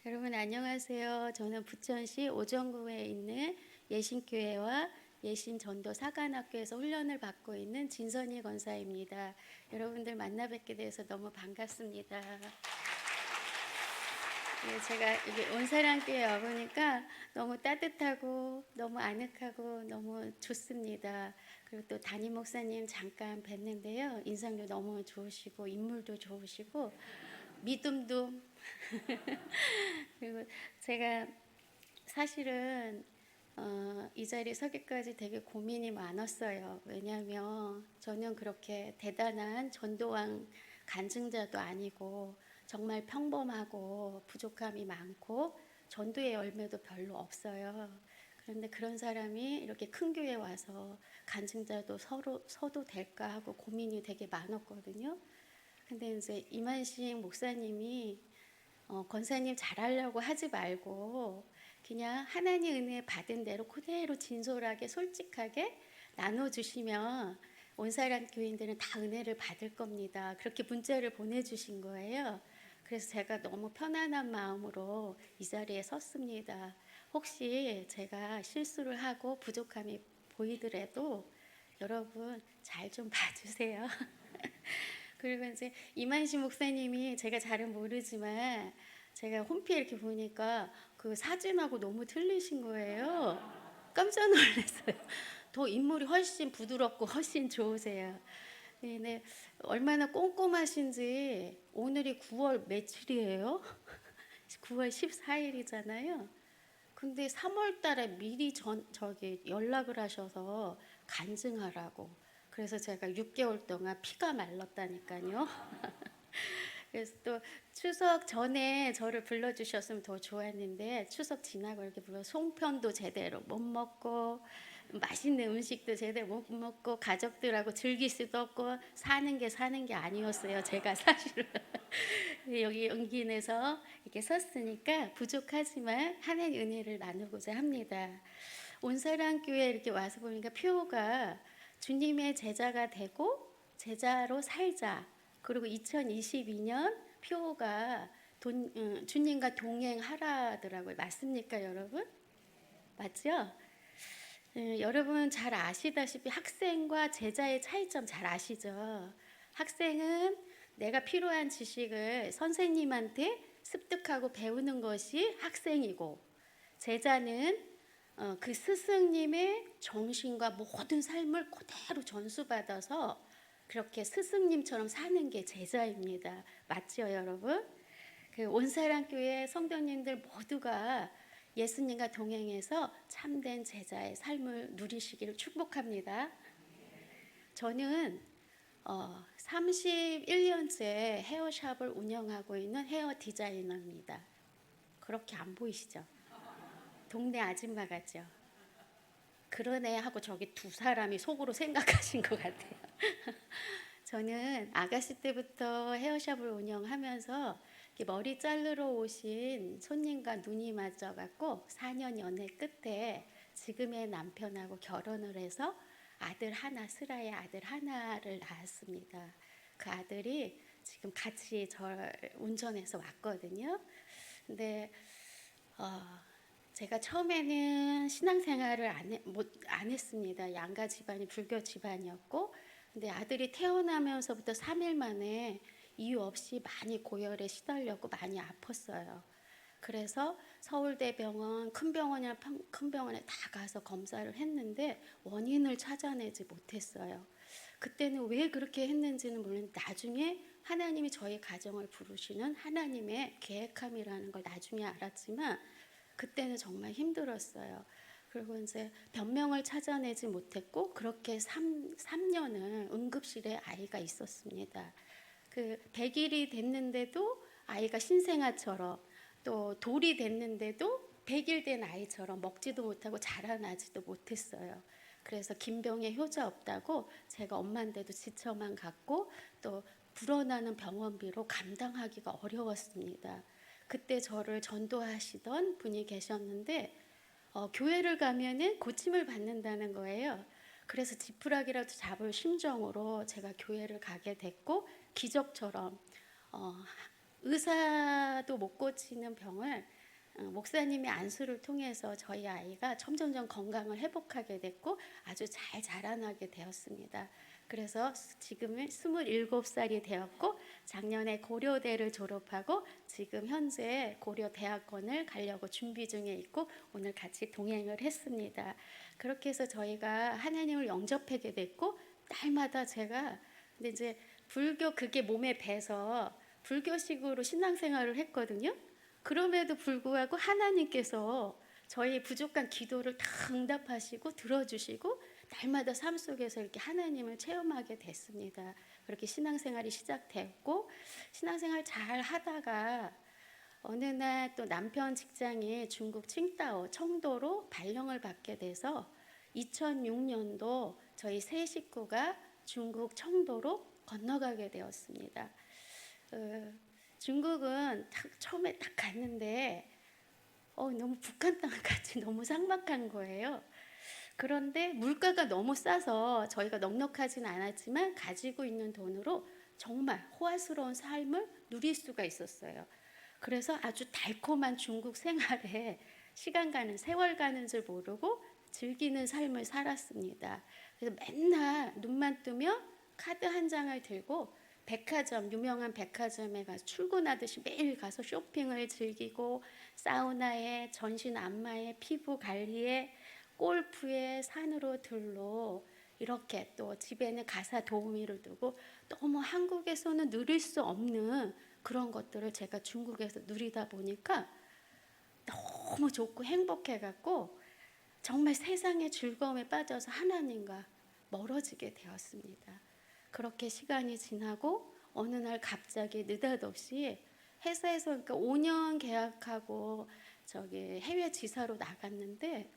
여러분 안녕하세요. 저는 부천시 오정구에 있는 예신교회와 예신전도 사관학교에서 훈련을 받고 있는 진선희 권사입니다. 여러분들 만나 뵙게 돼서 너무 반갑습니다. 제가 여기 온사랑교회 와보니까 너무 따뜻하고 너무 아늑하고 너무 좋습니다. 그리고 또 담임 목사님 잠깐 뵀는데요. 인상도 너무 좋으시고 인물도 좋으시고 믿음도 그리고 제가 사실은 이 자리에 서기까지 되게 고민이 많았어요. 왜냐하면 저는 그렇게 대단한 전도왕 간증자도 아니고 정말 평범하고 부족함이 많고 전도의 열매도 별로 없어요. 그런데 그런 사람이 이렇게 큰 교회에 와서 간증자도 서도 될까 하고 고민이 되게 많았거든요. 근데 이제 이만식 목사님이 권사님 잘하려고 하지 말고 그냥 하나님 은혜 받은 대로 그대로 진솔하게 솔직하게 나눠주시면 온사람 교인들은 다 은혜를 받을 겁니다. 그렇게 문자를 보내주신 거예요. 그래서 제가 너무 편안한 마음으로 이 자리에 섰습니다. 혹시 제가 실수를 하고 부족함이 보이더라도 여러분 잘 좀 봐주세요. 그리고 이제 이만식 목사님이 제가 잘은 모르지만 제가 홈피에 이렇게 보니까 그 사진하고 너무 틀리신 거예요. 깜짝 놀랐어요. 더 인물이 훨씬 부드럽고 훨씬 좋으세요. 네, 얼마나 꼼꼼하신지. 오늘이 9월 며칠이에요? 9월 14일이잖아요. 근데 3월 달에 미리 저기 연락을 하셔서 간증하라고. 그래서 제가 6개월 동안 피가 말랐다니까요. 그래서 또 추석 전에 저를 불러주셨으면 더 좋았는데 추석 지나고 이렇게 불러 송편도 제대로 못 먹고 맛있는 음식도 제대로 못 먹고 가족들하고 즐길 수도 없고 사는 게 아니었어요. 제가 사실은 여기 용기 내서 이렇게 섰으니까 부족하지만 하나님의 은혜를 나누고자 합니다. 온사랑교회 이렇게 와서 보니까 표가 주님의 제자가 되고 제자로 살자. 그리고 2022년 표가 주님과 동행하라더라고요. 맞습니까, 여러분? 맞죠? 여러분 잘 아시다시피 학생과 제자의 차이점 잘 아시죠? 학생은 내가 필요한 지식을 선생님한테 습득하고 배우는 것이 학생이고, 제자는 그 스승님의 정신과 모든 삶을 그대로 전수받아서 그렇게 스승님처럼 사는 게 제자입니다. 맞죠, 여러분? 그 온사랑교회 성도님들 모두가 예수님과 동행해서 참된 제자의 삶을 누리시기를 축복합니다. 저는 31년째 헤어샵을 운영하고 있는 헤어 디자이너입니다. 그렇게 안 보이시죠? 동네 아줌마 같죠? 그러네 하고 저기 두 사람이 속으로 생각하신 것 같아요. 저는 아가씨 때부터 헤어샵을 운영하면서 머리 자르러 오신 손님과 눈이 맞아갖고 4년 연애 끝에 지금의 남편하고 결혼을 해서 아들 하나, 슬아의 아들 하나를 낳았습니다. 그 아들이 지금 같이 절 운전해서 왔거든요. 근데 제가 처음에는 신앙생활을 안 했습니다. 양가 집안이 불교 집안이었고, 근데 아들이 태어나면서부터 3일 만에 이유 없이 많이 고열에 시달렸고 많이 아팠어요. 그래서 서울대병원, 큰 병원에 다 가서 검사를 했는데 원인을 찾아내지 못했어요. 그때는 왜 그렇게 했는지는 모르는데 나중에 하나님이 저희 가정을 부르시는 하나님의 계획함이라는 걸 나중에 알았지만 그때는 정말 힘들었어요. 그리고 이제 변명을 찾아내지 못했고 그렇게 3년을 응급실에 아이가 있었습니다. 그 100일이 됐는데도 아이가 신생아처럼 또 돌이 됐는데도 100일 된 아이처럼 먹지도 못하고 자라나지도 못했어요. 그래서 김병에 효자 없다고 제가 엄마인데도 지쳐만 갔고 또 불어나는 병원비로 감당하기가 어려웠습니다. 그때 저를 전도하시던 분이 계셨는데 교회를 가면은 고침을 받는다는 거예요. 그래서 지푸라기라도 잡을 심정으로 제가 교회를 가게 됐고 기적처럼 의사도 못 고치는 병을 목사님의 안수를 통해서 저희 아이가 점점점 건강을 회복하게 됐고 아주 잘 자라나게 되었습니다. 그래서 지금은 27살이 되었고 작년에 고려대를 졸업하고 지금 현재 고려대학원을 가려고 준비 중에 있고 오늘 같이 동행을 했습니다. 그렇게 해서 저희가 하나님을 영접하게 됐고 날마다 제가 근데 이제 불교 그게 몸에 배서 불교식으로 신앙생활을 했거든요. 그럼에도 불구하고 하나님께서 저희 부족한 기도를 다 응답하시고 들어주시고 날마다 삶 속에서 이렇게 하나님을 체험하게 됐습니다. 그렇게 신앙생활이 시작됐고 신앙생활 잘 하다가 어느 날 또 남편 직장이 중국 칭다오 청도로 발령을 받게 돼서 2006년도 저희 세 식구가 중국 청도로 건너가게 되었습니다. 중국은 처음에 딱 갔는데 너무 북한 땅 같이 너무 삭막한 거예요. 그런데 물가가 너무 싸서 저희가 넉넉하진 않았지만 가지고 있는 돈으로 정말 호화스러운 삶을 누릴 수가 있었어요. 그래서 아주 달콤한 중국 생활에 시간 가는 세월 가는 줄 모르고 즐기는 삶을 살았습니다. 그래서 맨날 눈만 뜨면 카드 한 장을 들고 백화점, 유명한 백화점에 가서 출근하듯이 매일 가서 쇼핑을 즐기고 사우나에, 전신 안마에, 피부 관리에, 골프에, 산으로 들로 이렇게 또 집에는 가사 도우미를 두고 너무 한국에서는 누릴 수 없는 그런 것들을 제가 중국에서 누리다 보니까 너무 좋고 행복해갖고 정말 세상의 즐거움에 빠져서 하나님과 멀어지게 되었습니다. 그렇게 시간이 지나고 어느 날 갑자기 느닷없이 회사에서 그러니까 5년 계약하고 해외 지사로 나갔는데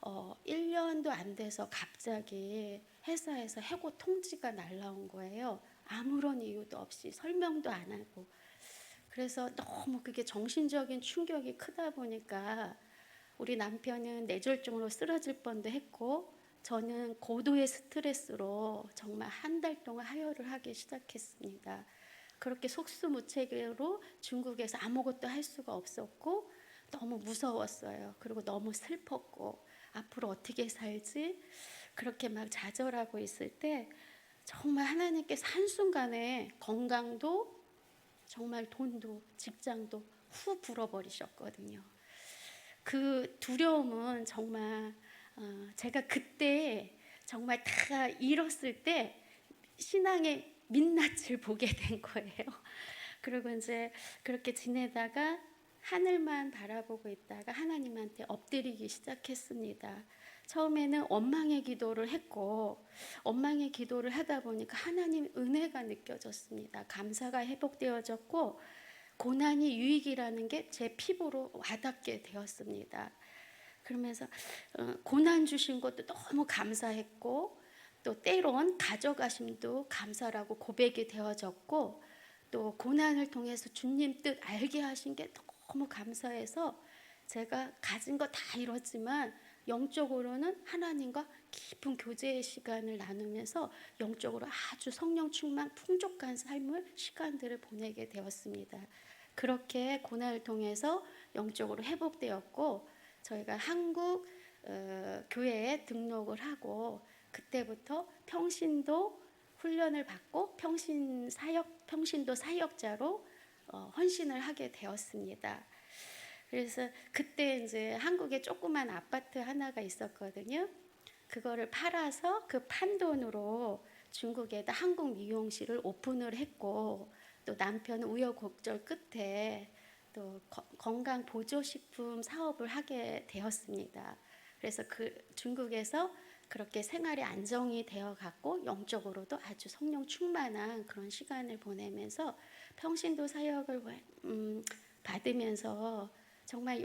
1년도 안 돼서 갑자기 회사에서 해고 통지가 날라온 거예요. 아무런 이유도 없이 설명도 안 하고. 그래서 너무 그게 정신적인 충격이 크다 보니까 우리 남편은 뇌졸중으로 쓰러질 뻔도 했고 저는 고도의 스트레스로 정말 한 달 동안 하혈을 하기 시작했습니다. 그렇게 속수무책으로 중국에서 아무것도 할 수가 없었고 너무 무서웠어요. 그리고 너무 슬펐고 앞으로 어떻게 살지? 그렇게 막 좌절하고 있을 때 정말 하나님께서 한순간에 건강도 정말 돈도 직장도 후 불어버리셨거든요. 그 두려움은 정말 제가 그때 정말 다 잃었을 때 신앙의 민낯을 보게 된 거예요. 그리고 이제 그렇게 지내다가 하늘만 바라보고 있다가 하나님한테 엎드리기 시작했습니다. 처음에는 원망의 기도를 했고 원망의 기도를 하다 보니까 하나님 은혜가 느껴졌습니다. 감사가 회복되어졌고 고난이 유익이라는 게 제 피부로 와닿게 되었습니다. 그러면서 고난 주신 것도 너무 감사했고 또 때론 가져가심도 감사라고 고백이 되어졌고 또 고난을 통해서 주님 뜻 알게 하신 게 너무 감사해서 제가 가진 거 다 잃었지만 영적으로는 하나님과 깊은 교제의 시간을 나누면서 영적으로 아주 성령 충만 풍족한 삶을 시간들을 보내게 되었습니다. 그렇게 고난을 통해서 영적으로 회복되었고 저희가 한국 교회에 등록을 하고 그때부터 평신도 훈련을 받고 평신도 사역자로 헌신을 하게 되었습니다. 그래서 그때 이제 한국에 조그만 아파트 하나가 있었거든요. 그거를 팔아서 그 판돈으로 중국에다 한국 미용실을 오픈을 했고 또 남편은 우여곡절 끝에 또 건강 보조식품 사업을 하게 되었습니다. 그래서 그 중국에서 그렇게 생활이 안정이 되어 갔고 영적으로도 아주 성령 충만한 그런 시간을 보내면서 평신도 사역을 받으면서 정말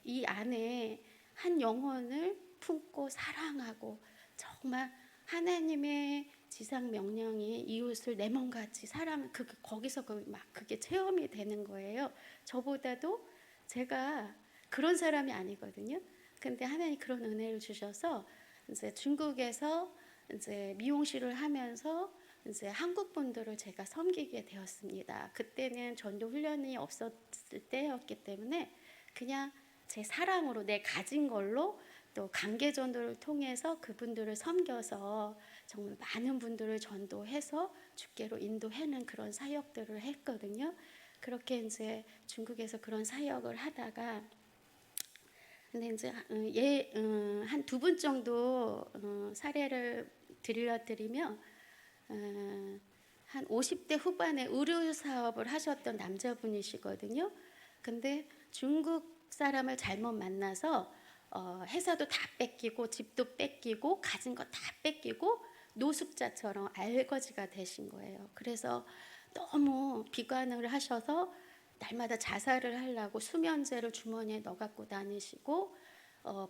이 안에 한 영혼을 품고 사랑하고 정말 하나님의 지상 명령이 이웃을 내 몸같이 사랑 거기서 그게 체험이 되는 거예요. 저보다도 제가 그런 사람이 아니거든요. 근데 하나님 그런 은혜를 주셔서 이제 중국에서 이제 미용실을 하면서 이제 한국 분들을 제가 섬기게 되었습니다. 그때는 전도 훈련이 없었을 때였기 때문에 그냥 제 사랑으로 내 가진 걸로 또 관계 전도를 통해서 그분들을 섬겨서 정말 많은 분들을 전도해서 주께로 인도하는 그런 사역들을 했거든요. 그렇게 이제 중국에서 그런 사역을 하다가 근데 이제 한 두 분 정도 사례를 들려드리면 한 50대 후반에 의류 사업을 하셨던 남자분이시거든요. 근데 중국 사람을 잘못 만나서 회사도 다 뺏기고 집도 뺏기고 가진 거 다 뺏기고 노숙자처럼 알거지가 되신 거예요. 그래서 너무 비관을 하셔서 날마다 자살을 하려고 수면제를 주머니에 넣어 갖고 다니시고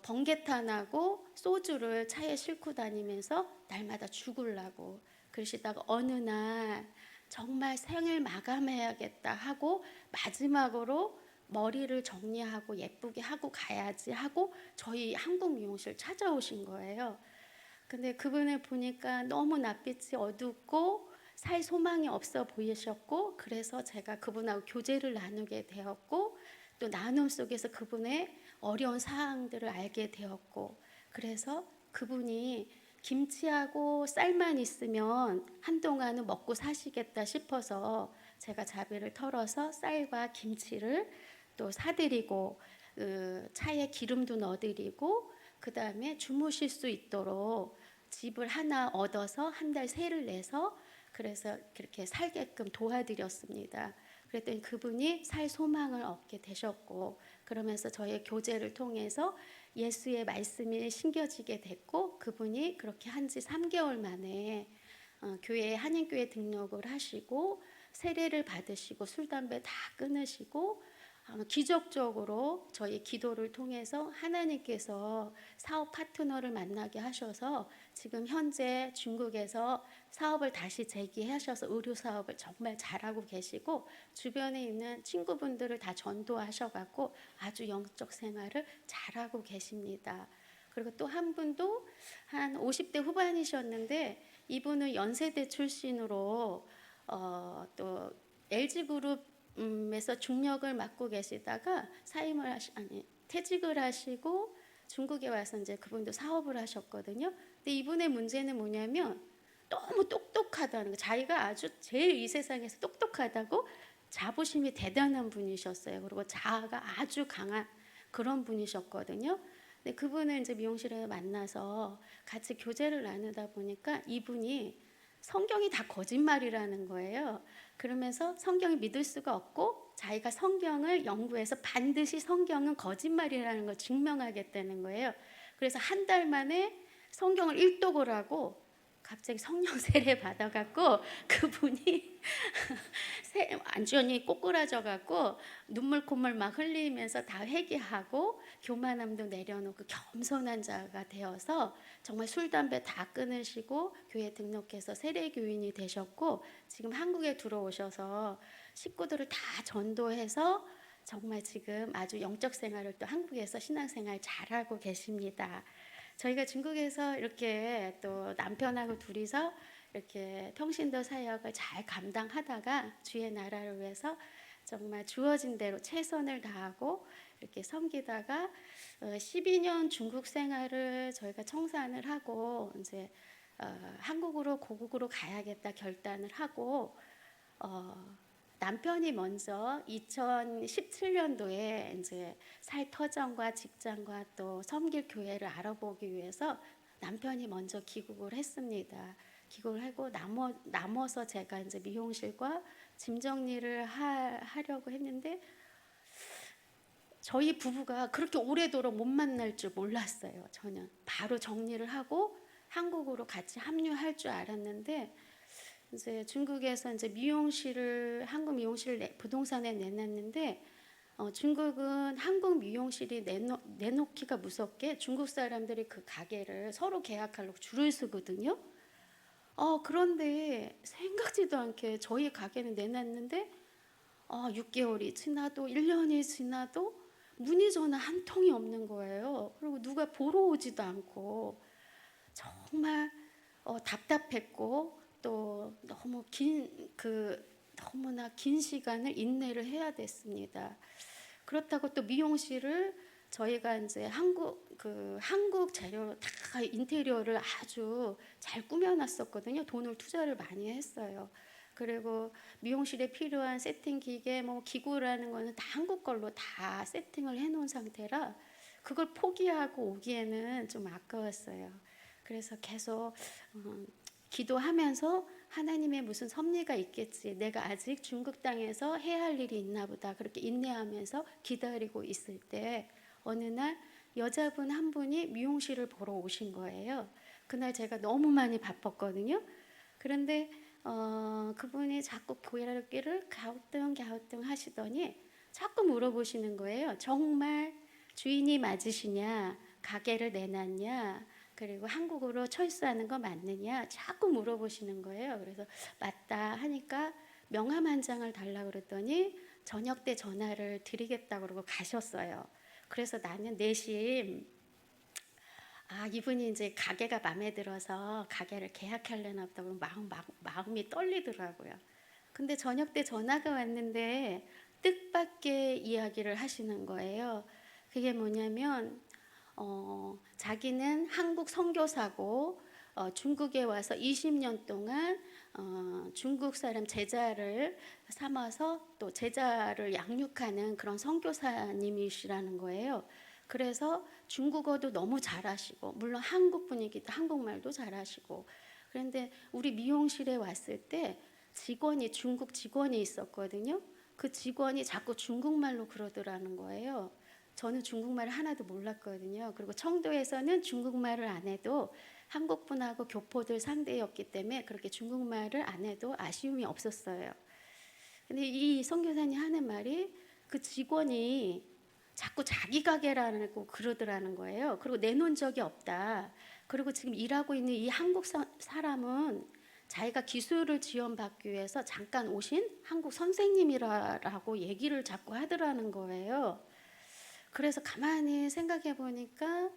번개탄하고 소주를 차에 싣고 다니면서 날마다 죽으려고 그러시다가 어느 날 정말 생을 마감해야겠다 하고 마지막으로 머리를 정리하고 예쁘게 하고 가야지 하고 저희 한국 미용실 찾아오신 거예요. 근데 그분을 보니까 너무 낯빛이 어둡고 살 소망이 없어 보이셨고 그래서 제가 그분하고 교제를 나누게 되었고 또 나눔 속에서 그분의 어려운 사항들을 알게 되었고 그래서 그분이 김치하고 쌀만 있으면 한동안은 먹고 사시겠다 싶어서 제가 자비를 털어서 쌀과 김치를 또 사드리고 차에 기름도 넣어드리고 그 다음에 주무실 수 있도록 집을 하나 얻어서 한 달 세를 내서 그래서 그렇게 살게끔 도와드렸습니다. 그랬더니 그분이 살 소망을 얻게 되셨고 그러면서 저의 교제를 통해서 예수의 말씀이 심겨지게 됐고 그분이 그렇게 한 지 3개월 만에 교회에 한인교회 등록을 하시고 세례를 받으시고 술 담배 다 끊으시고 기적적으로 저희 기도를 통해서 하나님께서 사업 파트너를 만나게 하셔서 지금 현재 중국에서 사업을 다시 재기하셔서 의료 사업을 정말 잘하고 계시고 주변에 있는 친구분들을 다 전도하셔갖고 아주 영적 생활을 잘하고 계십니다. 그리고 또 한 분도 한 50대 후반이셨는데 이분은 연세대 출신으로 또 LG그룹 에서 중력을 맡고 계시다가 퇴직을 하시고 중국에 와서 이제 그분도 사업을 하셨거든요. 근데 이분의 문제는 뭐냐면 너무 똑똑하다는 거. 자기가 아주 제일 이 세상에서 똑똑하다고 자부심이 대단한 분이셨어요. 그리고 자아가 아주 강한 그런 분이셨거든요. 근데 그분을 이제 미용실에 만나서 같이 교제를 나누다 보니까 이분이 성경이 다 거짓말이라는 거예요. 그러면서 성경을 믿을 수가 없고 자기가 성경을 연구해서 반드시 성경은 거짓말이라는 걸 증명하겠다는 거예요. 그래서 한 달 만에 성경을 일독을 하고 갑자기 성령 세례 받아갖고 그분이 완전히 꼬꾸라져갖고 눈물 콧물 막 흘리면서 다 회개하고 교만함도 내려놓고 겸손한 자가 되어서 정말 술 담배 다 끊으시고 교회 등록해서 세례교인이 되셨고 지금 한국에 들어오셔서 식구들을 다 전도해서 정말 지금 아주 영적 생활을 또 한국에서 신앙생활 잘하고 계십니다. 저희가 중국에서 이렇게 또 남편하고 둘이서 이렇게 평신도 사역을 잘 감당하다가 주의 나라를 위해서 정말 주어진 대로 최선을 다하고 이렇게 섬기다가 12년 중국 생활을 저희가 청산을 하고 이제 한국으로 고국으로 가야겠다 결단을 하고 남편이 먼저 2017년도에 이제 살 터전과 직장과 또 섬길 교회를 알아보기 위해서 남편이 먼저 귀국을 했습니다. 귀국을 하고 남아서 제가 이제 미용실과 짐 정리를 하려고 했는데 저희 부부가 그렇게 오래도록 못 만날 줄 몰랐어요. 저는 바로 정리를 하고 한국으로 같이 합류할 줄 알았는데 이제 중국에서 이제 한국 미용실을 부동산에 내놨는데 중국은 한국 미용실이 내놓기가 무섭게 중국 사람들이 그 가게를 서로 계약하려고 줄을 서거든요. 그런데 생각지도 않게 저희 가게는 내놨는데 6개월이 지나도 1년이 지나도 문의 전화 한 통이 없는 거예요. 그리고 누가 보러 오지도 않고 정말 답답했고 또 너무나 긴 시간을 인내를 해야 됐습니다. 그렇다고 또 미용실을 저희가 이제 한국 재료 다 인테리어를 아주 잘 꾸며놨었거든요. 돈을 투자를 많이 했어요. 그리고 미용실에 필요한 세팅 기계, 뭐 기구라는 거는 다 한국 걸로 다 세팅을 해놓은 상태라 그걸 포기하고 오기에는 좀 아까웠어요. 그래서 계속 기도하면서 하나님의 무슨 섭리가 있겠지. 내가 아직 중국 땅에서 해야 할 일이 있나 보다. 그렇게 인내하면서 기다리고 있을 때 어느 날 여자분 한 분이 미용실을 보러 오신 거예요. 그날 제가 너무 많이 바빴거든요. 그런데 그분이 자꾸 고개를 갸우뚱 하시더니 자꾸 물어보시는 거예요. 정말 주인이 맞으시냐? 가게를 내놨냐? 그리고 한국으로 철수하는 거 맞느냐? 자꾸 물어보시는 거예요. 그래서 맞다 하니까 명함 한 장을 달라고 그랬더니 저녁 때 전화를 드리겠다고 그러고 가셨어요. 그래서 나는 내심 이분이 이제 가게가 마음에 들어서 가게를 계약하려나 보다 마음이 떨리더라고요. 근데 저녁 때 전화가 왔는데 뜻밖의 이야기를 하시는 거예요. 그게 뭐냐면 자기는 한국 선교사고 중국에 와서 20년 동안 중국 사람 제자를 삼아서 또 제자를 양육하는 그런 선교사님이시라는 거예요. 그래서 중국어도 너무 잘하시고 물론 한국 분이기도 한국말도 잘하시고 그런데 우리 미용실에 왔을 때 중국 직원이 있었거든요. 그 직원이 자꾸 중국말로 그러더라는 거예요. 저는 중국말을 하나도 몰랐거든요. 그리고 청도에서는 중국말을 안 해도 한국 분하고 교포들 상대였기 때문에 그렇게 중국말을 안 해도 아쉬움이 없었어요. 근데 이 선교사님 하는 말이 그 직원이 자꾸 자기 가게라고 그러더라는 거예요. 그리고 내놓은 적이 없다. 그리고 지금 일하고 있는 이 한국 사람은 자기가 기술을 지원받기 위해서 잠깐 오신 한국 선생님이라고 얘기를 자꾸 하더라는 거예요. 그래서 가만히 생각해 보니까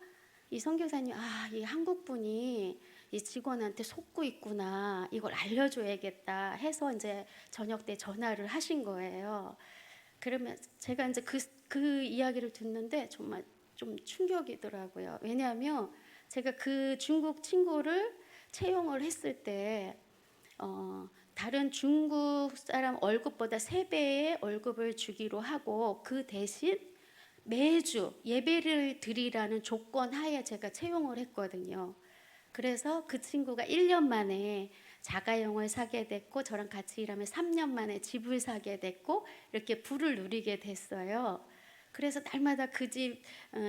이 선교사님 이 한국 분이 이 직원한테 속고 있구나. 이걸 알려줘야겠다 해서 이제 저녁 때 전화를 하신 거예요. 그러면 제가 이제 그 이야기를 듣는데 정말 좀 충격이더라고요. 왜냐하면 제가 그 중국 친구를 채용을 했을 때 다른 중국 사람 월급보다 3배의 월급을 주기로 하고 그 대신 매주 예배를 드리라는 조건 하에 제가 채용을 했거든요. 그래서 그 친구가 1년 만에 자가용을 사게 됐고 저랑 같이 일하면 3년 만에 집을 사게 됐고 이렇게 부를 누리게 됐어요. 그래서 날마다 그 집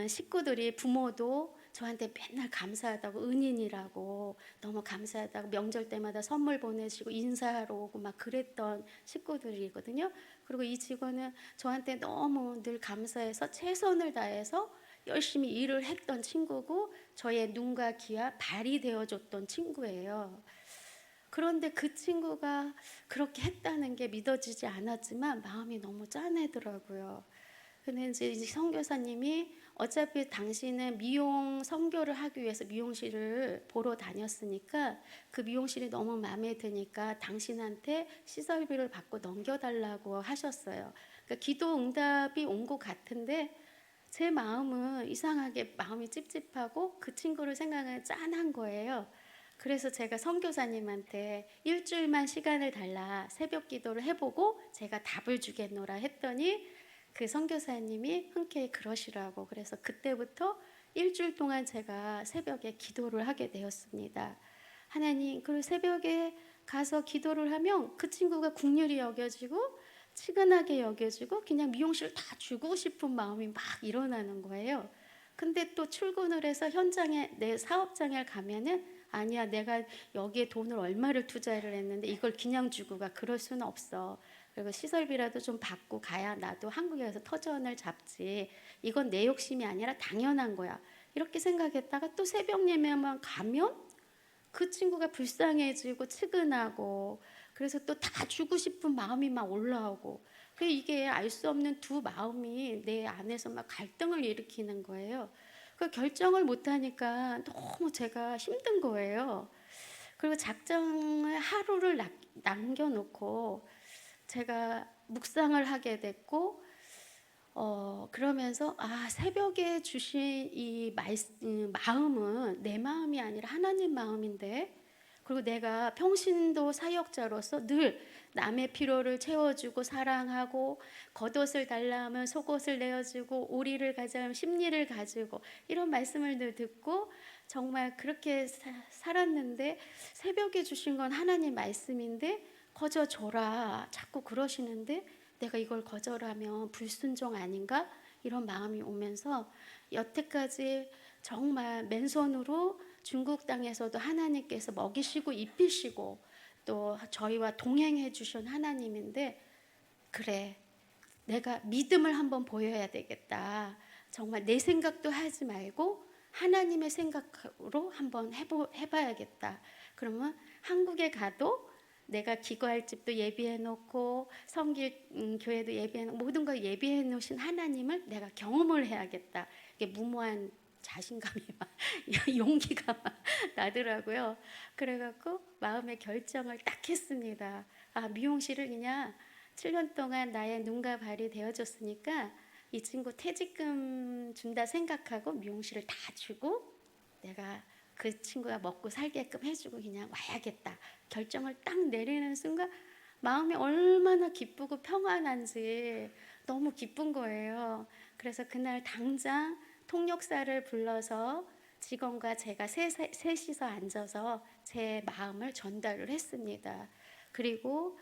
식구들이 부모도 저한테 맨날 감사하다고 은인이라고 너무 감사하다고 명절 때마다 선물 보내시고 인사하러 오고 막 그랬던 식구들이거든요. 그리고 이 직원은 저한테 너무 늘 감사해서 최선을 다해서 열심히 일을 했던 친구고 저의 눈과 귀와 발이 되어줬던 친구예요. 그런데 그 친구가 그렇게 했다는 게 믿어지지 않았지만 마음이 너무 짠하더라고요. 근데 이제 선교사님이 어차피 당신은 미용 선교를 하기 위해서 미용실을 보러 다녔으니까 그 미용실이 너무 마음에 드니까 당신한테 시설비를 받고 넘겨달라고 하셨어요. 그러니까 기도 응답이 온 것 같은데 제 마음은 이상하게 마음이 찝찝하고 그 친구를 생각하면 짠한 거예요. 그래서 제가 선교사님한테 일주일만 시간을 달라 새벽 기도를 해보고 제가 답을 주겠노라 했더니 그 선교사님이 흔쾌히 그러시라고 그래서 그때부터 일주일 동안 제가 새벽에 기도를 하게 되었습니다. 하나님, 그리고 새벽에 가서 기도를 하면 그 친구가 국률이 여겨지고 치근하게 여겨지고 그냥 미용실 다 주고 싶은 마음이 막 일어나는 거예요. 근데 또 출근을 해서 현장에 내 사업장에 가면은 아니야, 내가 여기에 돈을 얼마를 투자를 했는데 이걸 그냥 주고 가. 그럴 수는 없어. 그리고 시설비라도 좀 받고 가야 나도 한국에 가서 터전을 잡지. 이건 내 욕심이 아니라 당연한 거야. 이렇게 생각했다가 또 새벽 예배만 가면 그 친구가 불쌍해지고 측은하고 그래서 또 다 주고 싶은 마음이 막 올라오고 이게 알 수 없는 두 마음이 내 안에서 막 갈등을 일으키는 거예요. 그 결정을 못하니까 너무 제가 힘든 거예요. 그리고 작정을 하루를 남겨놓고 제가 묵상을 하게 됐고, 그러면서 새벽에 주신 이 마음은 내 마음이 아니라 하나님 마음인데, 그리고 내가 평신도 사역자로서 늘 남의 필요를 채워주고 사랑하고, 겉옷을 달라 하면 속옷을 내어주고, 오리를 가자 하면 십리를 가지고, 이런 말씀을 늘 듣고 정말 그렇게 살았는데, 새벽에 주신 건 하나님 말씀인데 거저 줘라 자꾸 그러시는데, 내가 이걸 거절하면 불순종 아닌가? 이런 마음이 오면서 여태까지 정말 맨손으로 중국 땅에서도 하나님께서 먹이시고 입히시고 또 저희와 동행해 주신 하나님인데, 그래, 내가 믿음을 한번 보여야 되겠다. 정말 내 생각도 하지 말고 하나님의 생각으로 한번 해봐야겠다. 그러면 한국에 가도 내가 기거할 집도 예비해 놓고 성길 교회도 예비해 놓고 모든 걸 예비해 놓으신 하나님을 내가 경험을 해야겠다. 이게 무모한 자신감이 막 용기가 막 나더라고요. 그래갖고 마음의 결정을 딱 했습니다. 미용실을 그냥 7년 동안 나의 눈과 발이 되어줬으니까 이 친구 퇴직금 준다 생각하고 미용실을 다 주고 내가 그 친구가 먹고 살게끔 해주고 그냥 와야겠다 결정을 딱 내리는 순간 마음이 얼마나 기쁘고 평안한지 너무 기쁜 거예요. 그래서 그날 당장 통역사를 불러서 직원과 제가 셋이서 앉아서 제 마음을 전달을 했습니다. 그리고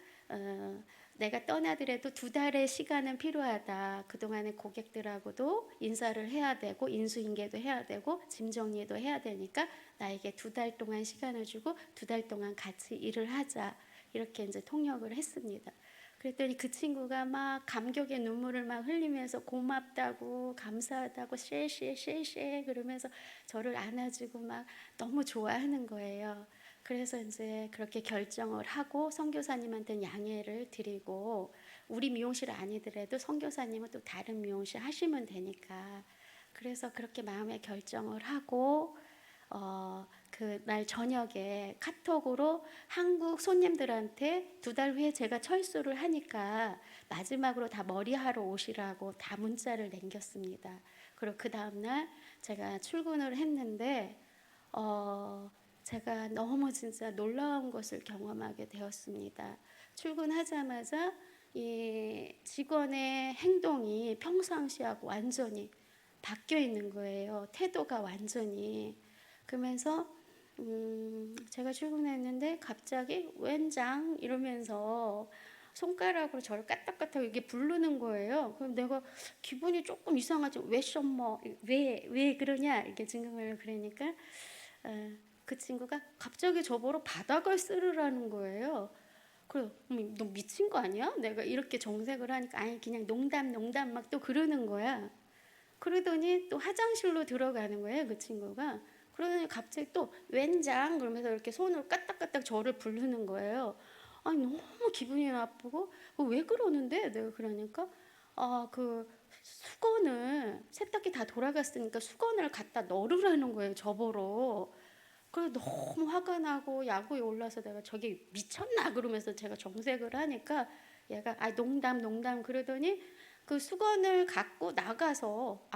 내가 떠나더라도 2달의 시간은 필요하다. 그동안의 고객들하고도 인사를 해야 되고 인수인계도 해야 되고 짐 정리도 해야 되니까 나에게 2달 동안 시간을 주고 2달 동안 같이 일을 하자. 이렇게 이제 통역을 했습니다. 그랬더니 그 친구가 막 감격의 눈물을 막 흘리면서 고맙다고 감사하다고 쉐쉐쉐쉐 그러면서 저를 안아주고 막 너무 좋아하는 거예요. 그래서 이제 그렇게 결정을 하고 선교사님한테 양해를 드리고, 우리 미용실 아니더라도 선교사님은 또 다른 미용실 하시면 되니까, 그래서 그렇게 마음의 결정을 하고 그날 저녁에 카톡으로 한국 손님들한테 2달 후에 제가 철수를 하니까 마지막으로 다 머리하러 오시라고 다 문자를 남겼습니다. 그리고 그 다음날 제가 출근을 했는데 제가 너무 진짜 놀라운 것을 경험하게 되었습니다. 출근하자마자 이 직원의 행동이 평상시하고 완전히 바뀌어 있는 거예요. 태도가 완전히. 그러면서 제가 출근했는데 갑자기 웬장 이러면서 손가락으로 저를 까딱까딱 이렇게 부르는 거예요. 그럼 내가 기분이 조금 이상하지. 왜 썸머? 왜 그러냐? 이렇게 증명을 그러니까 그 친구가 갑자기 저보러 바닥을 쓸으라는 거예요. 그래, 너 미친 거 아니야? 내가 이렇게 정색을 하니까 아니 그냥 농담 막 또 그러는 거야. 그러더니 또 화장실로 들어가는 거예요, 그 친구가. 그러더니 갑자기 또 웬장 그러면서 이렇게 손으로 까딱까딱 저를 부르는 거예요. 아니 너무 기분이 나쁘고 왜 그러는데? 내가 그러니까 그 수건을 세탁기 다 돌아갔으니까 수건을 갖다 넣으라는 거예요, 저보러. 그래 너무 화가 나고 야구에 올라서 내가 저게 미쳤나 그러면서 제가 정색을 하니까 얘가 농담 그러더니 그 수건을 갖고 나가서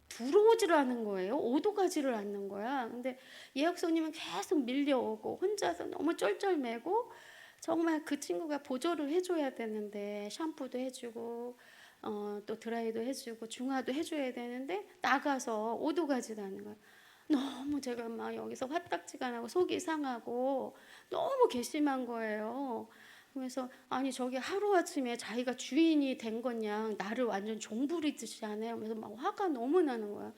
들어오지를 거예요. 오도 가지를 않는 거야. 근데 예약 손님은 계속 밀려오고 혼자서 너무 쩔쩔매고 정말 그 친구가 보조를 해줘야 되는데 샴푸도 해주고 또 드라이도 해주고 중화도 해줘야 되는데 나가서 오도 가지도 않는 거야. 너무 제가 막 여기서 화딱지가 나고 속이 상하고 너무 괘씸한 거예요. 그래서 아니 저게 하루아침에 자기가 주인이 된 거냐 나를 완전 종부리듯이 하네. 그래서 막 화가 너무 나는 거야.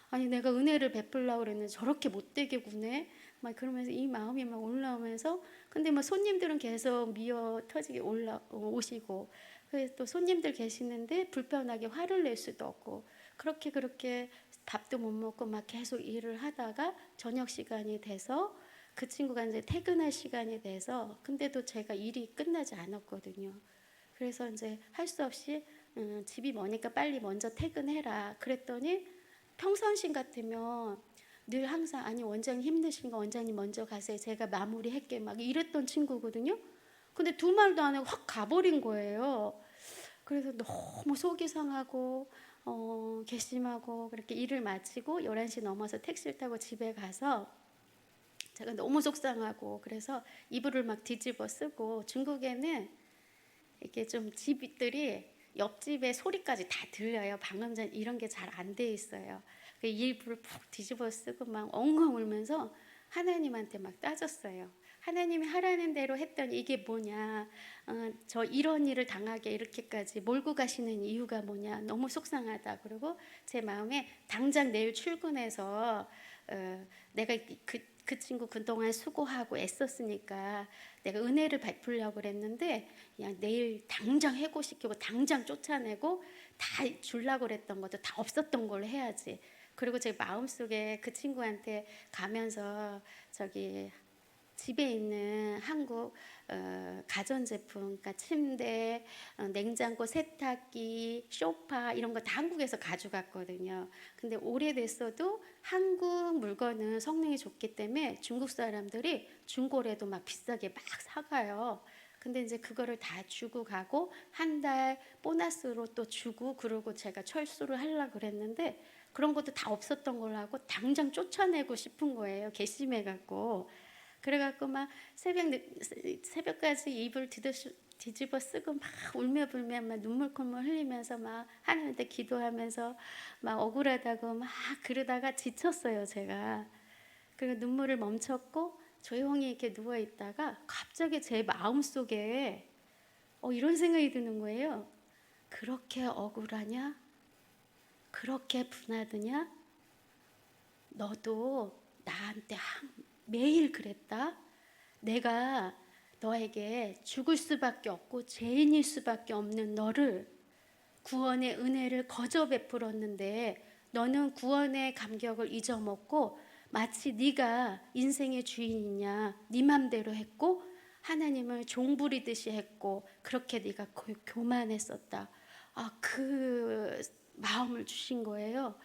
아니 내가 은혜를 베풀려고 그랬는데 저렇게 못되게 구네. 막 그러면서 이 마음이 막 올라오면서 근데 뭐 손님들은 계속 미어 터지게 오시고 그래서 또 손님들 계시는데 불편하게 화를 낼 수도 없고 그렇게 밥도 못 먹고 막 계속 일을 하다가 저녁 시간이 돼서 그 친구가 이제 퇴근할 시간이 돼서 근데도 제가 일이 끝나지 않았거든요. 그래서 이제 할 수 없이 집이 머니까 빨리 먼저 퇴근해라. 그랬더니 평상시 같으면 늘 항상 아니 원장님 힘드신가 원장님 먼저 가세요. 제가 마무리할게 막 이랬던 친구거든요. 근데 두 말도 안 하고 확 가버린 거예요. 그래서 너무 속이 상하고 괘씸하고 그렇게 일을 마치고 11시 넘어서 택시를 타고 집에 가서 제가 너무 속상하고 그래서 이불을 막 뒤집어 쓰고 중국에는 이렇게 좀 집들이 옆집에 소리까지 다 들려요. 방음전 이런 게 잘 안 돼 있어요. 그 이불을 푹 뒤집어 쓰고 막 엉엉 울면서 하나님한테 막 따졌어요. 하나님이 하라는 대로 했더니 이게 뭐냐, 저 이런 일을 당하게 이렇게까지 몰고 가시는 이유가 뭐냐, 너무 속상하다. 그리고 제 마음에 당장 내일 출근해서 내가 그 친구 그동안 수고하고 애썼으니까 내가 은혜를 베풀려고 그랬는데 그냥 내일 당장 해고시키고 당장 쫓아내고 다 주려고 그랬던 것도 다 없었던 걸로 해야지. 그리고 제 마음속에 그 친구한테 가면서 저기 집에 있는 한국 가전제품, 그러니까 침대, 냉장고, 세탁기, 소파 이런 거 다 한국에서 가져갔거든요. 근데 오래됐어도 한국 물건은 성능이 좋기 때문에 중국 사람들이 중고래도 막 비싸게 막 사가요. 근데 이제 그거를 다 주고 가고 한 달 보너스로 또 주고 그러고 제가 철수를 하려고 그랬는데 그런 것도 다 없었던 걸로 하고 당장 쫓아내고 싶은 거예요. 괘씸해갖고. 그래갖고 막 새벽까지 이불 뒤집어 쓰고 막 울며 불며 막 눈물 콧물 흘리면서 막 하나님한테 기도하면서 막 억울하다고 막 그러다가 지쳤어요 제가. 그리고 눈물을 멈췄고 조용히 이렇게 누워 있다가 갑자기 제 마음 속에 이런 생각이 드는 거예요. 그렇게 억울하냐? 그렇게 분하드냐? 너도 나한테 매일 그랬다. 내가 너에게 죽을 수밖에 없고 죄인일 수밖에 없는 너를 구원의 은혜를 거저 베풀었는데 너는 구원의 감격을 잊어먹고 마치 네가 인생의 주인이냐 네 맘대로 했고 하나님을 종부리듯이 했고 그렇게 네가 교만했었다. 그 마음을 주신 거예요.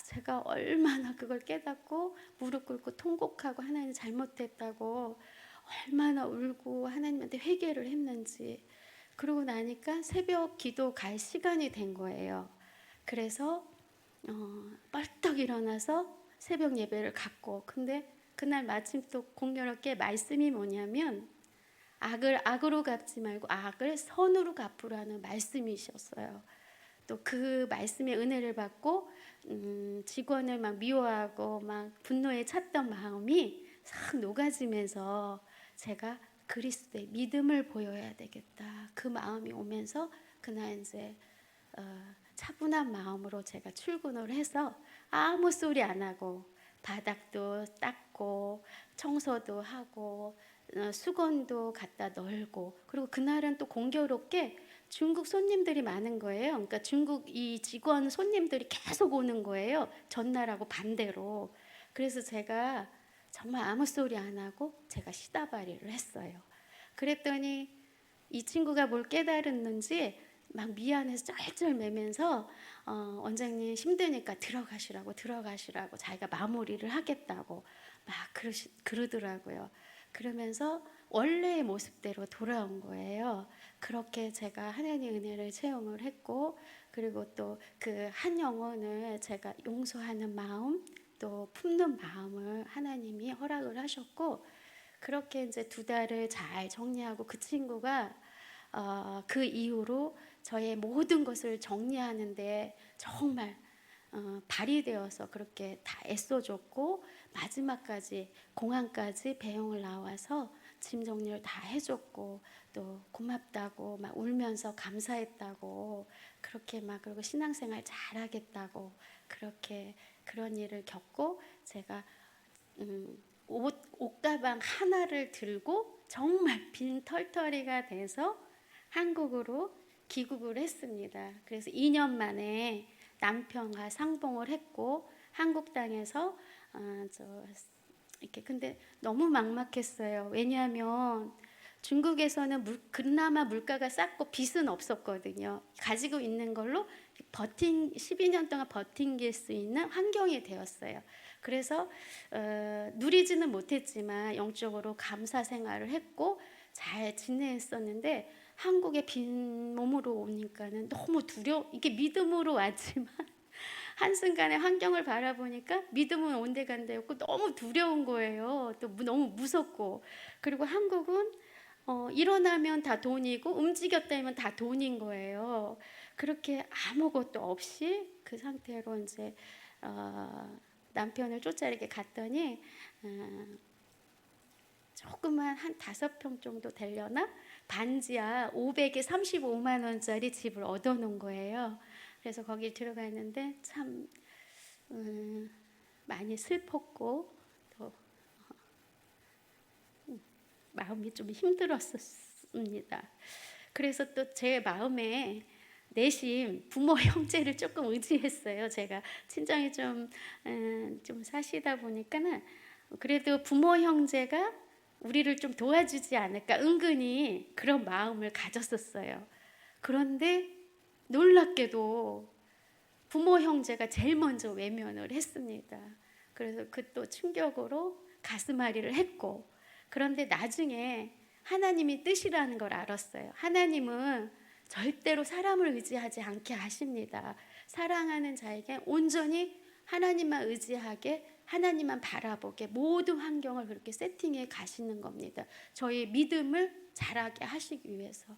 제가 얼마나 그걸 깨닫고 무릎 꿇고 통곡하고 하나님 잘못했다고 얼마나 울고 하나님한테 회개를 했는지. 그러고 나니까 새벽 기도 갈 시간이 된 거예요. 그래서 벌떡 일어나서 새벽 예배를 갔고, 근데 그날 마침 또 공교롭게 말씀이 뭐냐면 악을 악으로 갚지 말고 악을 선으로 갚으라는 말씀이셨어요. 또 그 말씀의 은혜를 받고 직원을 막 미워하고 막 분노에 찼던 마음이 싹 녹아지면서 제가 그리스도의 믿음을 보여야 되겠다. 그 마음이 오면서 그날 이제 차분한 마음으로 제가 출근을 해서 아무 소리 안 하고 바닥도 닦고 청소도 하고 수건도 갖다 널고 그리고 그날은 또 공교롭게 중국 손님들이 많은 거예요. 그러니까 중국 이 직원 손님들이 계속 오는 거예요. 전날하고 반대로. 그래서 제가 정말 아무 소리 안 하고 제가 시다바리를 했어요. 그랬더니 이 친구가 뭘 깨달았는지 막 미안해서 쩔쩔매면서 원장님 힘드니까 들어가시라고 자기가 마무리를 하겠다고 막 그러더라고요. 그러면서 원래의 모습대로 돌아온 거예요. 그렇게 제가 하나님의 은혜를 체험을 했고 그리고 또 그 한 영혼을 제가 용서하는 마음 또 품는 마음을 하나님이 허락을 하셨고 그렇게 이제 2달을 잘 정리하고 그 친구가 그 이후로 저의 모든 것을 정리하는데 정말 발휘되어서 그렇게 다 애써줬고 마지막까지 공항까지 배웅을 나와서 짐 정리를 다 해줬고 또 고맙다고 막 울면서 감사했다고 그렇게 막 그리고 신앙생활 잘하겠다고 그렇게 그런 일을 겪고 제가 옷가방 하나를 들고 정말 빈털터리가 돼서 한국으로 귀국을 했습니다. 그래서 2년 만에 남편과 상봉을 했고 한국 땅에서 이렇게 근데 너무 막막했어요. 왜냐하면 중국에서는 그나마 물가가 쌌고 빚은 없었거든요. 가지고 있는 걸로 12년 동안 버틴길 수 있는 환경이 되었어요. 그래서 누리지는 못했지만 영적으로 감사 생활을 했고 잘 지냈었는데, 한국에 빈 몸으로 오니까는 너무 이게 믿음으로 왔지만 한순간에 환경을 바라보니까 믿음은 온데간데 없고 너무 두려운 거예요. 또 너무 무섭고. 그리고 한국은 일어나면 다 돈이고 움직였다면 다 돈인 거예요. 그렇게 아무것도 없이 그 상태로 이제 남편을 쫓아 이렇게 갔더니 조그만 한 5평 정도 되려나? 반지하 500에 35만 원짜리 집을 얻어놓은 거예요. 그래서 거기 들어갔는데 참 많이 슬펐고 또 마음이 좀 힘들었습니다. 그래서 또 제 마음에 내심 부모 형제를 조금 의지했어요. 제가 친정이 좀 사시다 보니까는 그래도 부모 형제가 우리를 좀 도와주지 않을까 은근히 그런 마음을 가졌었어요. 그런데 놀랍게도 부모 형제가 제일 먼저 외면을 했습니다. 그래서 그 또 충격으로 가슴앓이를 했고, 그런데 나중에 하나님이 뜻이라는 걸 알았어요. 하나님은 절대로 사람을 의지하지 않게 하십니다. 사랑하는 자에게 온전히 하나님만 의지하게, 하나님만 바라보게 모든 환경을 그렇게 세팅해 가시는 겁니다. 저희 믿음을 자라게 하시기 위해서.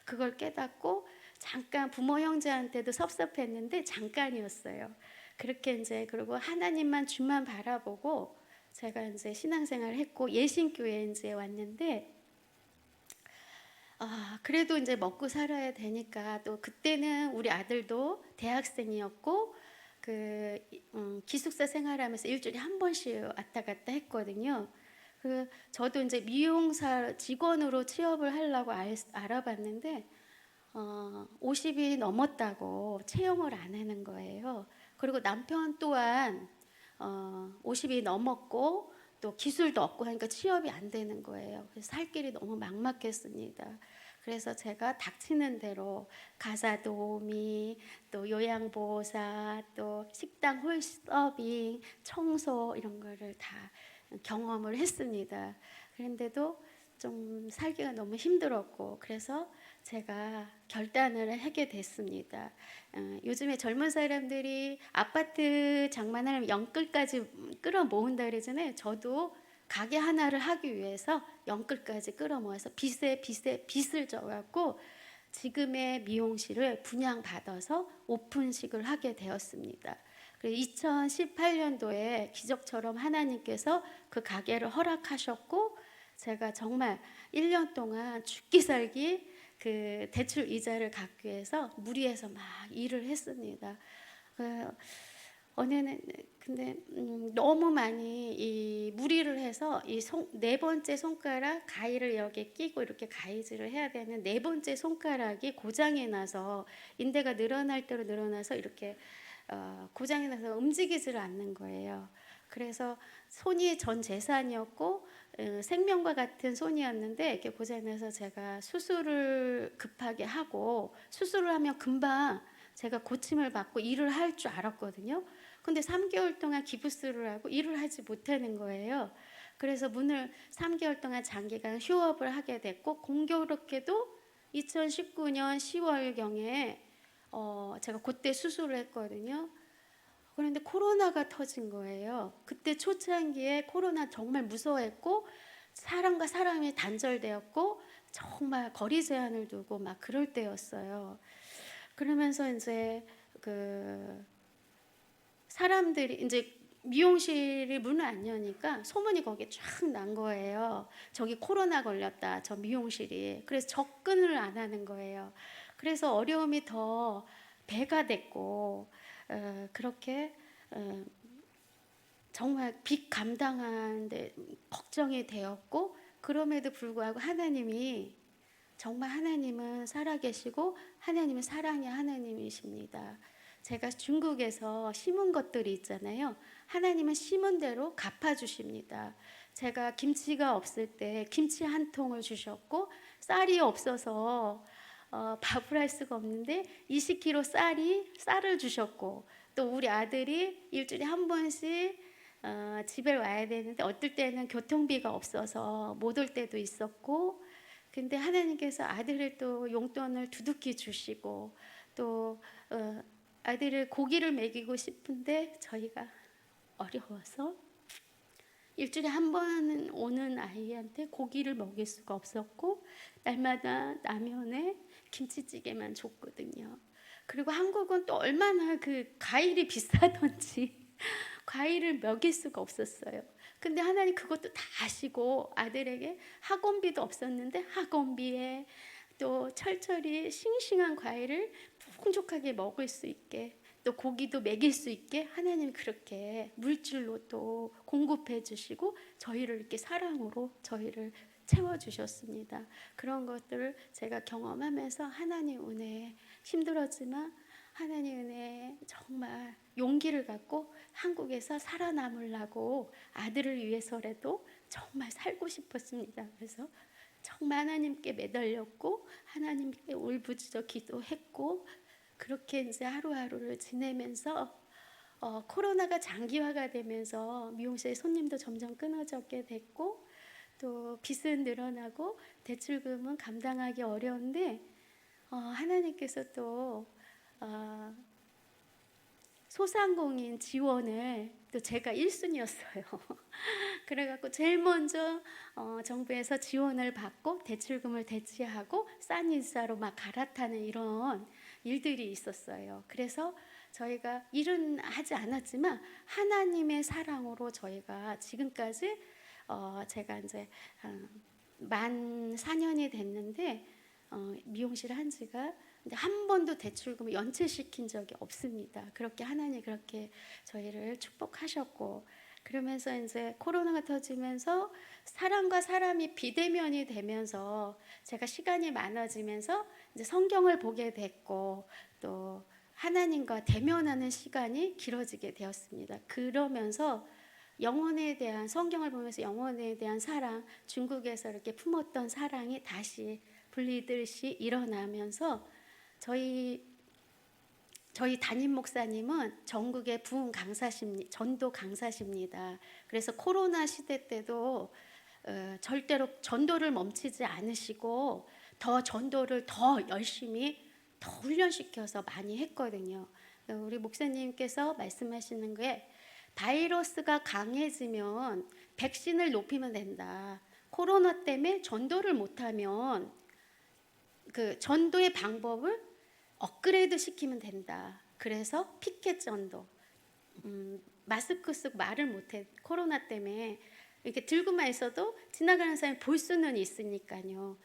그걸 깨닫고 잠깐 부모 형제한테도 섭섭했는데 잠깐이었어요. 그렇게 이제 그리고 하나님만 주만 바라보고 제가 이제 신앙생활을 했고 예신교회에 이제 왔는데, 그래도 이제 먹고 살아야 되니까, 또 그때는 우리 아들도 대학생이었고 기숙사 생활하면서 일주일에 한 번씩 왔다 갔다 했거든요. 저도 이제 미용사 직원으로 취업을 하려고 알아봤는데 50이 넘었다고 채용을 안 하는 거예요. 그리고 남편 또한 50이 넘었고 또 기술도 없고 하니까 취업이 안 되는 거예요. 그래서 살 길이 너무 막막했습니다. 그래서 제가 닥치는 대로 가사 도우미, 또 요양보호사, 또 식당 홀서빙, 청소 이런 거를 다 경험을 했습니다. 그런데도 좀 살기가 너무 힘들었고, 그래서 제가 결단을 하게 됐습니다. 요즘에 젊은 사람들이 아파트 장만하려면 영끌까지 끌어모은다 그러잖아요. 저도 가게 하나를 하기 위해서 영끌까지 끌어모아서 빚을 져갖고 지금의 미용실을 분양받아서 오픈식을 하게 되었습니다. 2018년도에 기적처럼 하나님께서 그 가게를 허락하셨고, 제가 정말 1년 동안 죽기 살기 그 대출 이자를 갚기 위해서 무리해서 막 일을 했습니다. 근데 너무 많이 이 무리를 해서 이 네 번째 손가락 가위를 여기에 끼고 이렇게 가위질을 해야 되는 네 번째 손가락이 고장이 나서 인대가 늘어날 대로 늘어나서 이렇게 고장이 나서 움직이지를 않는 거예요. 그래서 손이 전 재산이었고 생명과 같은 손이었는데 이렇게 고장나서 제가 수술을 급하게 하고, 수술을 하면 금방 제가 고침을 받고 일을 할 줄 알았거든요. 근데 3개월 동안 기부스를 하고 일을 하지 못하는 거예요. 그래서 3개월 동안 장기간 휴업을 하게 됐고, 공교롭게도 2019년 10월경에 제가 그때 수술을 했거든요. 그런데 코로나가 터진 거예요. 그때 초창기에 코로나 정말 무서워했고 사람과 사람이 단절되었고 정말 거리 제한을 두고 막 그럴 때였어요. 그러면서 이제 사람들이 이제 미용실이 문을 안 여니까 소문이 거기에 쫙 난 거예요. 저기 코로나 걸렸다, 저 미용실이. 그래서 접근을 안 하는 거예요. 그래서 어려움이 더 배가 됐고 그렇게 정말 빚 감당하는데 걱정이 되었고, 그럼에도 불구하고 하나님은 살아계시고 하나님은 사랑의 하나님이십니다. 제가 중국에서 심은 것들이 있잖아요. 하나님은 심은 대로 갚아주십니다. 제가 김치가 없을 때 김치 한 통을 주셨고, 쌀이 없어서 밥을 할 수가 없는데 20kg 쌀을 주셨고, 또 우리 아들이 일주일에 한 번씩 집에 와야 되는데 어떨 때는 교통비가 없어서 못 올 때도 있었고, 근데 하나님께서 아들을 또 용돈을 두둑히 주시고, 또 아들을 고기를 먹이고 싶은데 저희가 어려워서 일주일에 한 번 오는 아이한테 고기를 먹일 수가 없었고, 날마다 라면에 김치찌개만 줬거든요. 그리고 한국은 또 얼마나 그 과일이 비싸던지 과일을 먹일 수가 없었어요. 근데 하나님 그것도 다 아시고 아들에게 학원비도 없었는데 학원비에 또 철저히 싱싱한 과일을 풍족하게 먹을 수 있게, 또 고기도 먹일 수 있게 하나님 그렇게 물질로 또 공급해 주시고 저희를 이렇게 사랑으로 저희를 채워주셨습니다. 그런 것들을 제가 경험하면서 하나님 은혜에 힘들었지만 하나님 은혜에 정말 용기를 갖고 한국에서 살아남으려고 아들을 위해서라도 정말 살고 싶었습니다. 그래서 정말 하나님께 매달렸고 하나님께 울부짖어 기도했고, 그렇게 이제 하루하루를 지내면서 코로나가 장기화가 되면서 미용실 손님도 점점 끊어지게 됐고, 또 빚은 늘어나고 대출금은 감당하기 어려운데 하나님께서 또 소상공인 지원을 또 제가 1순위였어요. 그래갖고 제일 먼저 정부에서 지원을 받고 대출금을 대체하고 싼 인사로 막 갈아타는 이런 일들이 있었어요. 그래서 저희가 일은 하지 않았지만 하나님의 사랑으로 저희가 지금까지 제가 이제 만 4년이 됐는데 미용실 한 지가 한 번도 대출금을 연체시킨 적이 없습니다. 그렇게 하나님 그렇게 저희를 축복하셨고, 그러면서 이제 코로나가 터지면서 사람과 사람이 비대면이 되면서 제가 시간이 많아지면서 이제 성경을 보게 됐고, 또 하나님과 대면하는 시간이 길어지게 되었습니다. 그러면서 영혼에 대한, 성경을 보면서 영혼에 대한 사랑, 중국에서 이렇게 품었던 사랑이 다시 불리듯이 일어나면서 저희 담임 목사님은 전국의 부흥 강사십니다. 전도 강사십니다. 그래서 코로나 시대 때도 절대로 전도를 멈추지 않으시고 더 전도를 더 열심히 더 훈련시켜서 많이 했거든요. 우리 목사님께서 말씀하시는 게 바이러스가 강해지면 백신을 높이면 된다. 코로나 때문에 전도를 못하면 그 전도의 방법을 업그레이드 시키면 된다. 그래서 피켓 전도, 마스크 쓰고 말을 못해. 코로나 때문에 이렇게 들고만 있어도 지나가는 사람이 볼 수는 있으니까요.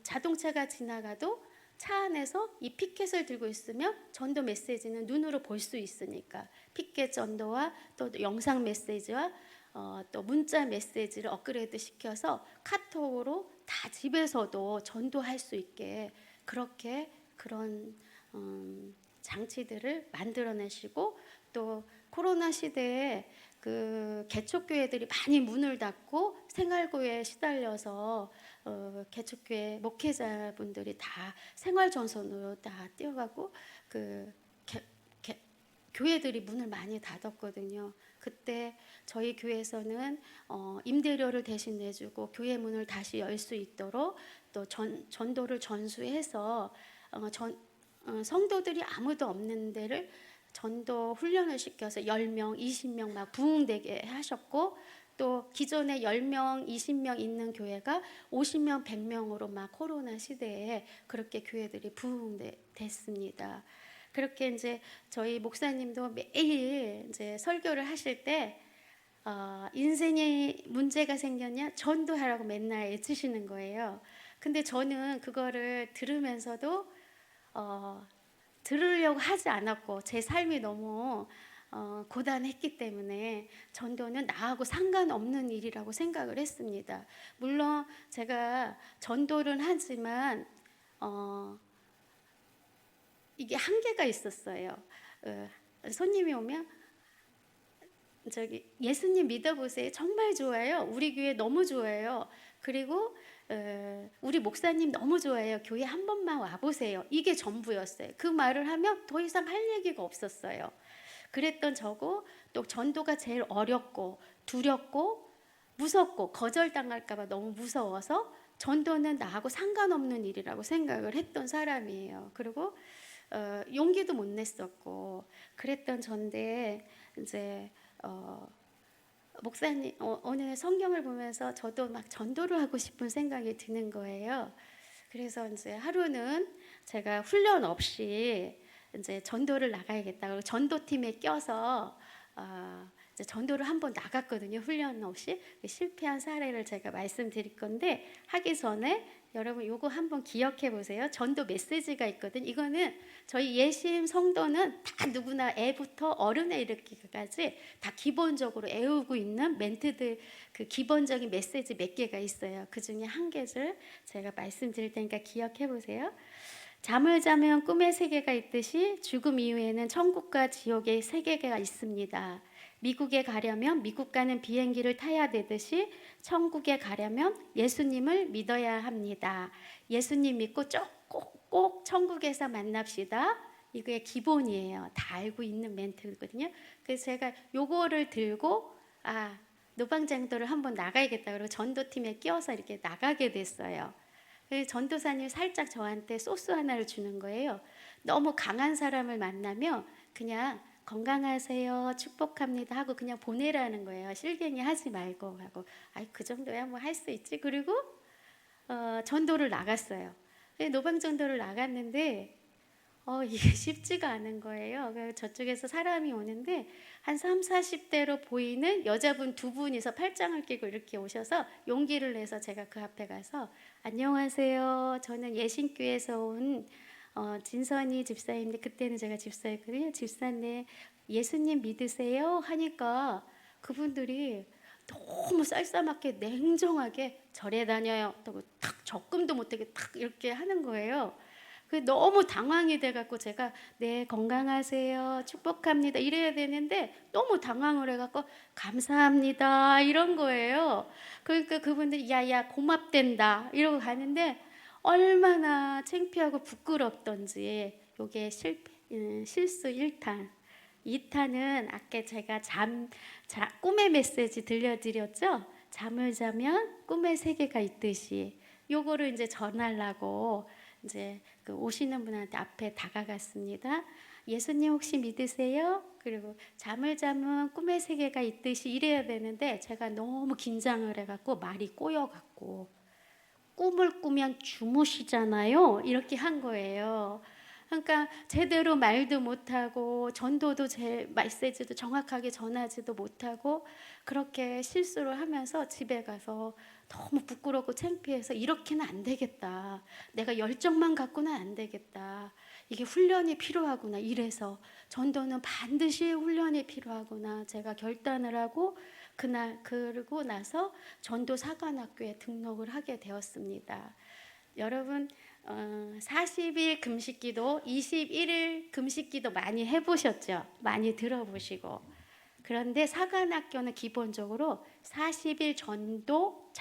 자동차가 지나가도 차 안에서 이 피켓을 들고 있으면 전도 메시지는 눈으로 볼 수 있으니까 피켓 전도와 또 영상 메시지와 또 문자 메시지를 업그레이드 시켜서 카톡으로 다 집에서도 전도할 수 있게 그렇게 그런 장치들을 만들어내시고, 또 코로나 시대에 그 개척교회들이 많이 문을 닫고 생활고에 시달려서 개척교회 목회자분들이 다 생활전선으로 다 뛰어가고 그 교회들이 문을 많이 닫았거든요. 그때 저희 교회에서는 임대료를 대신 내주고 교회 문을 다시 열 수 있도록 또 전도를 전수해서 성도들이 아무도 없는 데를 전도 훈련을 시켜서 10명, 20명 막 부흥되게 하셨고, 또 기존에 10명, 20명 있는 교회가 50명, 100명으로 막 코로나 시대에 그렇게 교회들이 부흥됐습니다. 그렇게 이제 저희 목사님도 매일 이제 설교를 하실 때 인생에 문제가 생겼냐 전도하라고 맨날 외치시는 거예요. 근데 저는 그거를 들으면서도 들으려고 하지 않았고 제 삶이 너무 고단했기 때문에 전도는 나하고 상관없는 일이라고 생각을 했습니다. 물론 제가 전도를 하지만 이게 한계가 있었어요. 손님이 오면 저기 예수님 믿어보세요. 정말 좋아요. 우리 교회 너무 좋아요. 그리고 우리 목사님 너무 좋아해요. 교회 한 번만 와보세요. 이게 전부였어요. 그 말을 하면 더 이상 할 얘기가 없었어요. 그랬던 저고 또 전도가 제일 어렵고 두렵고 무섭고 거절당할까 봐 너무 무서워서 전도는 나하고 상관없는 일이라고 생각을 했던 사람이에요. 그리고 용기도 못 냈었고 그랬던 전데 이제 목사님 오늘 성경을 보면서 저도 막 전도를 하고 싶은 생각이 드는 거예요. 그래서 이제 하루는 제가 훈련 없이 이제 전도를 나가야겠다. 그리고 전도팀에 껴서 이제 전도를 한번 나갔거든요. 훈련 없이 실패한 사례를 제가 말씀드릴 건데 하기 전에 여러분 요거 한번 기억해 보세요. 전도 메시지가 있거든. 이거는 저희 예심 성도는 다 누구나 애부터 어른에 이르기까지 다 기본적으로 애우고 있는 멘트들 그 기본적인 메시지 몇 개가 있어요. 그 중에 한 개를 제가 말씀드릴 테니까 기억해 보세요. 잠을 자면 꿈의 세계가 있듯이 죽음 이후에는 천국과 지옥의 세계가 있습니다. 미국에 가려면 미국 가는 비행기를 타야 되듯이 천국에 가려면 예수님을 믿어야 합니다. 예수님 믿고 꼭 천국에서 만납시다. 이게 기본이에요. 다 알고 있는 멘트거든요. 그래서 제가 요거를 들고 노방장도를 한번 나가야겠다. 그리고 전도팀에 끼워서 이렇게 나가게 됐어요. 전도사님 살짝 저한테 소스 하나를 주는 거예요. 너무 강한 사람을 만나면 그냥 건강하세요, 축복합니다 하고 그냥 보내라는 거예요. 실갱이 하지 말고 하고 그 정도야 뭐 할 수 있지. 그리고 전도를 나갔어요. 노방전도를 나갔는데 이게 쉽지가 않은 거예요. 저쪽에서 사람이 오는데 한 30, 40대로 보이는 여자분 두 분이서 팔짱을 끼고 이렇게 오셔서 용기를 내서 제가 그 앞에 가서 안녕하세요. 저는 예신교에서 온 진선이 집사인데 그때는 제가 집사였거든요. 집사님 예수님 믿으세요? 하니까 그분들이 너무 쌀쌀맞게 냉정하게 절에 다녀요. 또 탁 적금도 못하게 탁 이렇게 하는 거예요. 너무 당황이 돼갖고 제가 네 건강하세요 축복합니다 이래야 되는데 너무 당황을 해갖고 감사합니다 이런 거예요. 그러니까 그분들이 야야 고맙댄다 이러고 가는데 얼마나 창피하고 부끄럽던지. 요게 실수 1탄 2탄은 아까 제가 꿈의 메시지 들려드렸죠. 잠을 자면 꿈의 세계가 있듯이 요거를 이제 전하려고 이제 그 오시는 분한테 앞에 다가갔습니다. 예수님 혹시 믿으세요? 그리고 잠을 자면 꿈의 세계가 있듯이 이래야 되는데 제가 너무 긴장을 해갖고 말이 꼬여갖고 꿈을 꾸면 주무시잖아요. 이렇게 한 거예요. 그러니까 제대로 말도 못하고 전도도 제 메시지도 정확하게 전하지도 못하고 그렇게 실수를 하면서 집에 가서 너무 부끄럽고 창피해서 이렇게는 안 되겠다. 내가 열정만 갖고는 안 되겠다. 이게 훈련이 필요하구나. 이래서 전도는 반드시 훈련이 필요하구나. 제가 결단을 하고 그러고 나서 전도 사관학교에 등록을 하게 되었습니다. 여러분 40일 금식기도 21일 금식기도 많이 해보셨죠? 많이 들어보시고. 그런데 사관학교는 기본적으로 40일 전도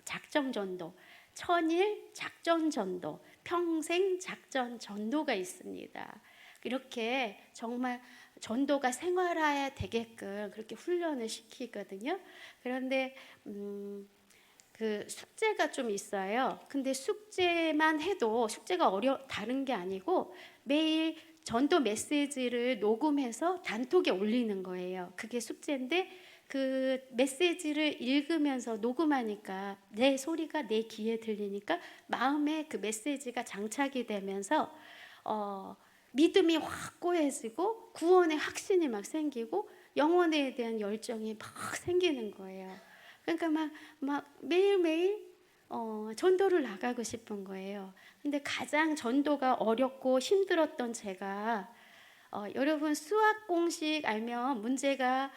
작정 전도 1000일 작전 전도 평생 작전 전도가 있습니다. 이렇게 정말 전도가 생활화해야 되게끔 그렇게 훈련을 시키거든요. 그런데 그 숙제가 좀 있어요. 근데 숙제만 해도 숙제가 다른 게 아니고 매일 전도 메시지를 녹음해서 단톡에 올리는 거예요. 그게 숙제인데 그 메시지를 읽으면서 녹음하니까 내 소리가 내 귀에 들리니까 마음에 그 메시지가 장착이 되면서 믿음이 확 꼬여지고 구원의 확신이 막 생기고 영혼에 대한 열정이 막 생기는 거예요. 그러니까 막 매일매일 전도를 나가고 싶은 거예요. 근데 가장 전도가 어렵고 힘들었던 제가 여러분 수학 공식 알면 문제가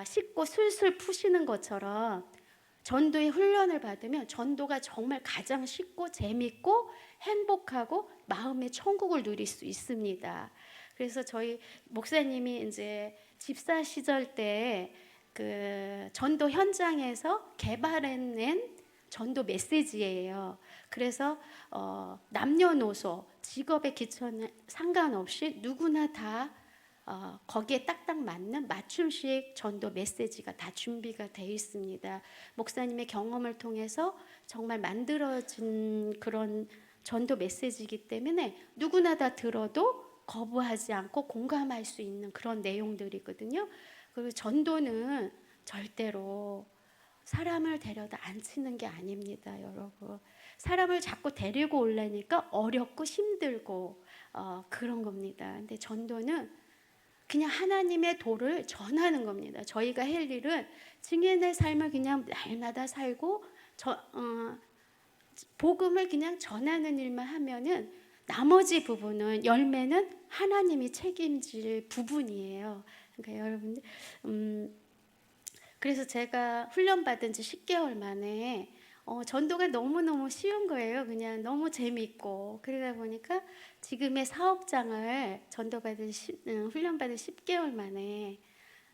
쉽고 술술 푸시는 것처럼 전도의 훈련을 받으면 전도가 정말 가장 쉽고 재밌고 행복하고 마음의 천국을 누릴 수 있습니다. 그래서 저희 목사님이 이제 집사 시절 때 그 전도 현장에서 개발해낸 전도 메시지예요. 그래서 남녀노소, 직업에 기초는 상관없이 누구나 다 거기에 딱딱 맞는 맞춤식 전도 메시지가 다 준비가 되어 있습니다. 목사님의 경험을 통해서 정말 만들어진 그런 전도 메시지이기 때문에 누구나 다 들어도 거부하지 않고 공감할 수 있는 그런 내용들이거든요. 그리고 전도는 절대로 사람을 데려다 앉히는 게 아닙니다, 여러분. 사람을 자꾸 데리고 오려니까 어렵고 힘들고 그런 겁니다. 근데 전도는 그냥 하나님의 도를 전하는 겁니다. 저희가 할 일은 증인의 삶을 그냥 날마다 살고 복음을 그냥 전하는 일만 하면은 나머지 부분은 열매는 하나님이 책임질 부분이에요. 그러니까 여러분들 그래서 제가 훈련받은 지 10개월 만에 전도가 너무너무 쉬운 거예요. 그냥 너무 재미있고 그러다 보니까 지금의 사업장을 훈련받은 10개월 만에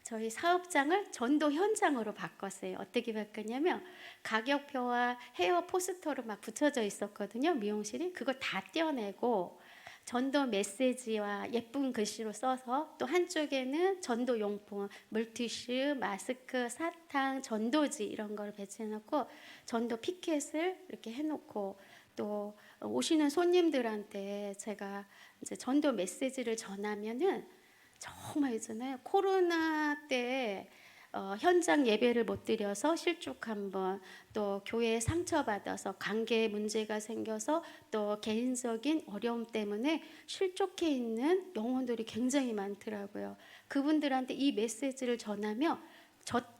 저희 사업장을 전도 현장으로 바꿨어요. 어떻게 바꿨냐면 가격표와 헤어 포스터로 막 붙여져 있었거든요. 미용실이. 그걸 다 떼어내고 전도 메시지와 예쁜 글씨로 써서 또 한쪽에는 전도 용품, 물티슈, 마스크, 사탕, 전도지 이런 걸 배치해놓고 전도 피켓을 이렇게 해놓고 또 오시는 손님들한테 제가 이제 전도 메시지를 전하면은 정말 있잖아요. 코로나 때 현장 예배를 못 드려서 실족한 분, 또 교회에 상처받아서 관계 문제가 생겨서 또 개인적인 어려움 때문에 실족해 있는 영혼들이 굉장히 많더라고요. 그분들한테 이 메시지를 전하며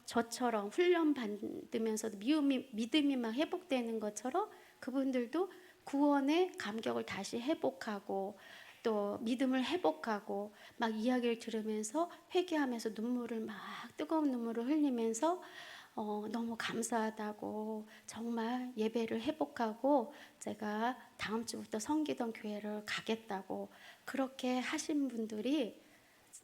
저처럼 훈련 받으면서도 믿음이 막 회복되는 것처럼 그분들도 구원의 감격을 다시 회복하고 또 믿음을 회복하고 막 이야기를 들으면서 회개하면서 뜨거운 눈물을 흘리면서 너무 감사하다고 정말 예배를 회복하고 제가 다음 주부터 섬기던 교회를 가겠다고 그렇게 하신 분들이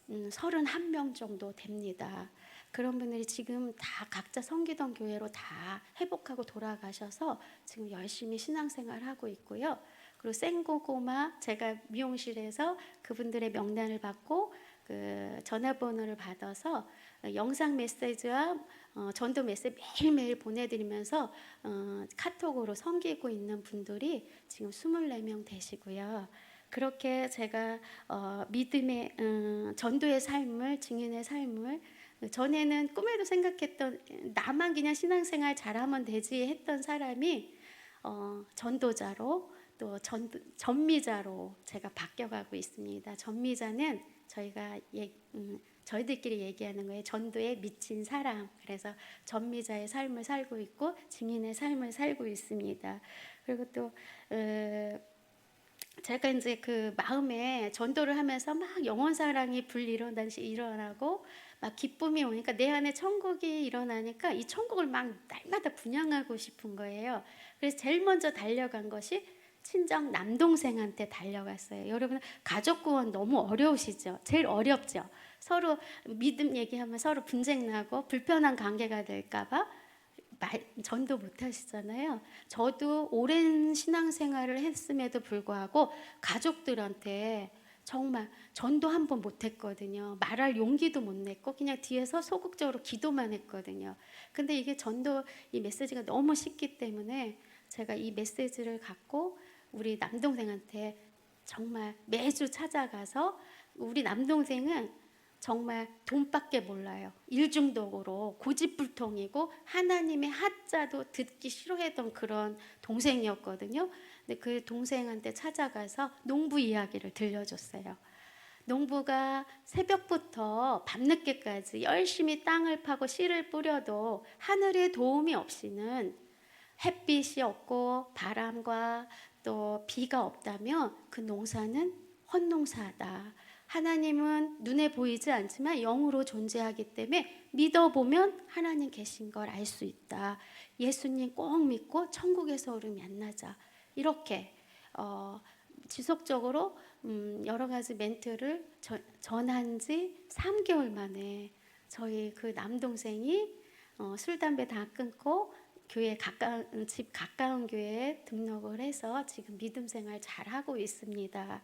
31명 정도 됩니다. 그런 분들이 지금 다 각자 섬기던 교회로 다 회복하고 돌아가셔서 지금 열심히 신앙생활하고 있고요. 그리고 생고구마 제가 미용실에서 그분들의 명단을 받고 그 전화번호를 받아서 영상 메시지와 전도 메시지 매일매일 보내드리면서 카톡으로 섬기고 있는 분들이 지금 24명 되시고요. 그렇게 제가 믿음의 전도의 삶을 증인의 삶을 전에는 꿈에도 생각했던 나만 그냥 신앙생활 잘하면 되지 했던 사람이 전도자로 또 전미자로 제가 바뀌어가고 있습니다. 전미자는 저희들끼리 얘기하는 거예요. 전도에 미친 사람. 그래서 전미자의 삶을 살고 있고 증인의 삶을 살고 있습니다. 그리고 또 제가 이제 그 마음에 전도를 하면서 막 영혼 사랑이 일어나고 막 기쁨이 오니까 내 안에 천국이 일어나니까 이 천국을 막 날마다 분양하고 싶은 거예요. 그래서 제일 먼저 달려간 것이 친정 남동생한테 달려갔어요. 여러분 가족 구원 너무 어려우시죠? 제일 어렵죠? 서로 믿음 얘기하면 서로 분쟁 나고 불편한 관계가 될까봐 전도 못 하시잖아요. 저도 오랜 신앙생활을 했음에도 불구하고 가족들한테 정말 전도 한 번 못 했거든요. 말할 용기도 못 냈고 그냥 뒤에서 소극적으로 기도만 했거든요. 근데 이게 전도 이 메시지가 너무 쉽기 때문에 제가 이 메시지를 갖고 우리 남동생한테 정말 매주 찾아가서 우리 남동생은 정말 돈밖에 몰라요. 일중독으로 고집불통이고 하나님의 하자도 듣기 싫어했던 그런 동생이었거든요. 근데 그 동생한테 찾아가서 농부 이야기를 들려줬어요. 농부가 새벽부터 밤늦게까지 열심히 땅을 파고 씨를 뿌려도 하늘의 도움이 없이는 햇빛이 없고 바람과 또 비가 없다면 그 농사는 헛농사다. 하나님은 눈에 보이지 않지만 영으로 존재하기 때문에 믿어보면 하나님 계신 걸 알 수 있다. 예수님 꼭 믿고 천국에서 우리 만나자. 이렇게 지속적으로 여러 가지 멘트를 전한 지 3개월 만에 저희 그 남동생이 술, 담배 다 끊고 교회 가까운 집 가까운 교회에 등록을 해서 지금 믿음 생활 잘 하고 있습니다.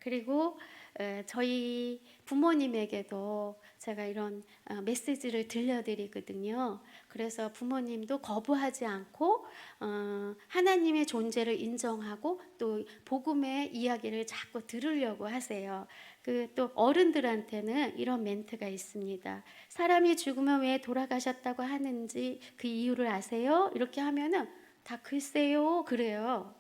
그리고 저희 부모님에게도 제가 이런 메시지를 들려드리거든요. 그래서 부모님도 거부하지 않고 하나님의 존재를 인정하고 또 복음의 이야기를 자꾸 들으려고 하세요. 또 어른들한테는 이런 멘트가 있습니다. 사람이 죽으면 왜 돌아가셨다고 하는지 그 이유를 아세요? 이렇게 하면은 다 글쎄요 그래요.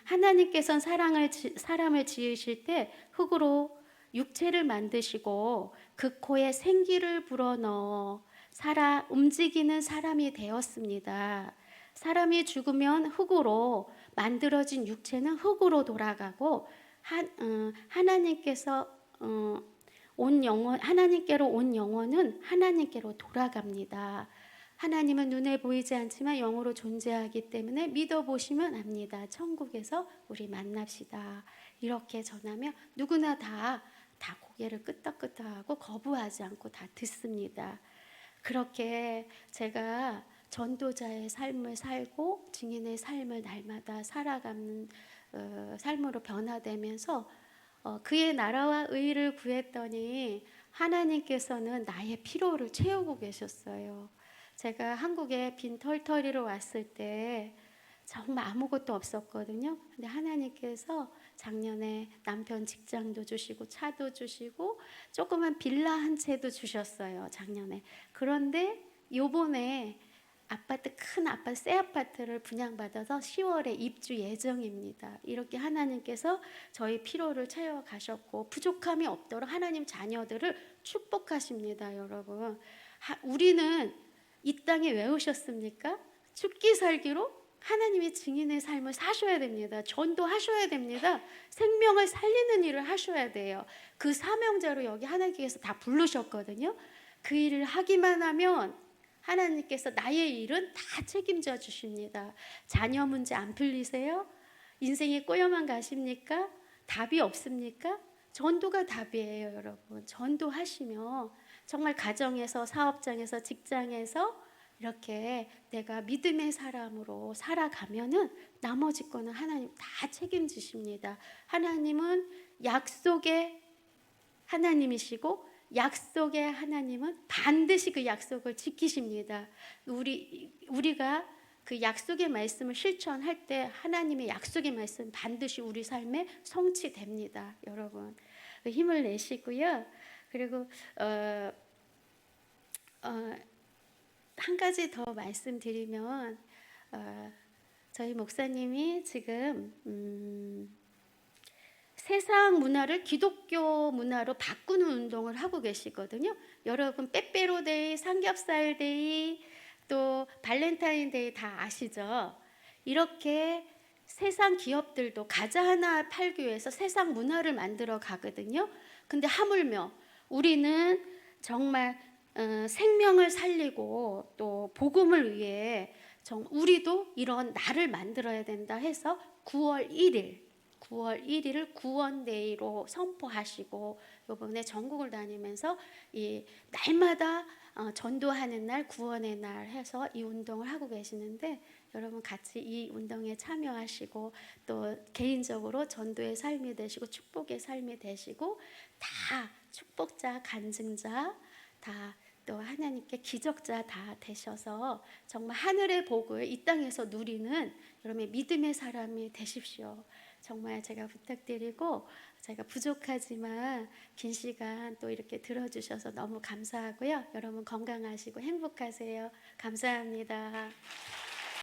하나님께서는 사람을 지으실 때 흙으로 육체를 만드시고 그 코에 생기를 불어넣어 움직이는 사람이 되었습니다. 사람이 죽으면 흙으로 만들어진 육체는 흙으로 돌아가고 하나님께서 하나님께로 온 영혼은 하나님께로 돌아갑니다. 하나님은 눈에 보이지 않지만 영으로 존재하기 때문에 믿어보시면 압니다. 천국에서 우리 만납시다. 이렇게 전하면 누구나 다 고개를 끄덕끄덕하고 거부하지 않고 다 듣습니다. 그렇게 제가 전도자의 삶을 살고 증인의 삶을 날마다 살아가는 삶으로 변화되면서 그의 나라와 의를 구했더니 하나님께서는 나의 필요를 채우고 계셨어요. 제가 한국에 빈 털터리로 왔을 때 정말 아무것도 없었거든요. 근데 하나님께서 작년에 남편 직장도 주시고 차도 주시고 조그만 빌라 한 채도 주셨어요. 작년에. 그런데 요번에 큰 아파트, 새 아파트를 분양받아서 10월에 입주 예정입니다. 이렇게 하나님께서 저희 필요를 채워 가셨고 부족함이 없도록 하나님 자녀들을 축복하십니다, 여러분. 우리는 이 땅에 왜 오셨습니까? 죽기 살기로 하나님의 증인의 삶을 사셔야 됩니다. 전도하셔야 됩니다. 생명을 살리는 일을 하셔야 돼요. 그 사명자로 여기 하나님께서 다 부르셨거든요. 그 일을 하기만 하면 하나님께서 나의 일은 다 책임져 주십니다. 자녀 문제 안 풀리세요? 인생에 꼬여만 가십니까? 답이 없습니까? 전도가 답이에요, 여러분. 전도하시면 정말 가정에서, 사업장에서, 직장에서 이렇게 내가 믿음의 사람으로 살아가면은 나머지 거는 하나님 다 책임지십니다. 하나님은 약속의 하나님이시고 약속의 하나님은 반드시 그 약속을 지키십니다. 우리가 그 약속의 말씀을 실천할 때 하나님의 약속의 말씀 반드시 우리 삶에 성취됩니다. 여러분 힘을 내시고요. 그리고 한 가지 더 말씀드리면 저희 목사님이 지금 세상 문화를 기독교 문화로 바꾸는 운동을 하고 계시거든요. 여러분 빼빼로데이, 삼겹살데이, 또 발렌타인데이 다 아시죠? 이렇게 세상 기업들도 과자 하나 팔기 위해서 세상 문화를 만들어 가거든요. 근데 하물며 우리는 정말 생명을 살리고 또 복음을 위해 우리도 이런 날을 만들어야 된다 해서 9월 1일을 구원데이로 선포하시고 이번에 전국을 다니면서 이 날마다 전도하는 날, 구원의 날 해서 이 운동을 하고 계시는데 여러분 같이 이 운동에 참여하시고 또 개인적으로 전도의 삶이 되시고 축복의 삶이 되시고 다 축복자, 간증자 다 또 하나님께 기적자 다 되셔서 정말 하늘의 복을 이 땅에서 누리는 여러분의 믿음의 사람이 되십시오. 정말 제가 부탁드리고 제가 부족하지만 긴 시간 또 이렇게 들어주셔서 너무 감사하고요. 여러분 건강하시고 행복하세요. 감사합니다.